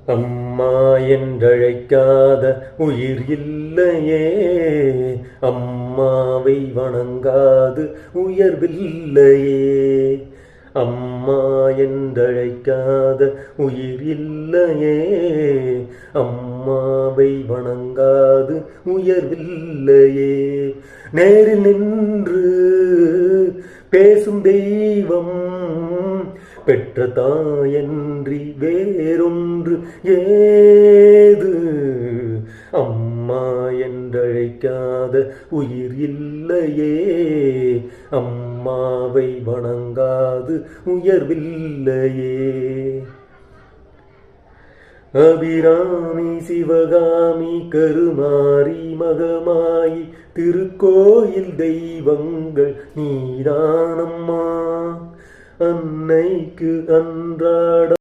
அம்மா என்றழைக்காத உயிர் இல்லையே, அம்மாவை வணங்காது உயர்வில்லையே. அம்மா என்றழைக்காத உயிர் இல்லையே, அம்மாவை வணங்காது உயர்வில்லையே. நேரில் நின்று பேசும் தெய்வம் பெற்ற தாயன்றி வேறொன்று ஏது. அம்மா என்றழைக்காத உயிர் இல்லையே, அம்மாவை வணங்காது உயர்வில்லையே. அபிராமி சிவகாமி கருமாரி மகமாயி திருக்கோயில் தெய்வங்கள் நீதானம்மா. அன்னைக்கு அன்றாட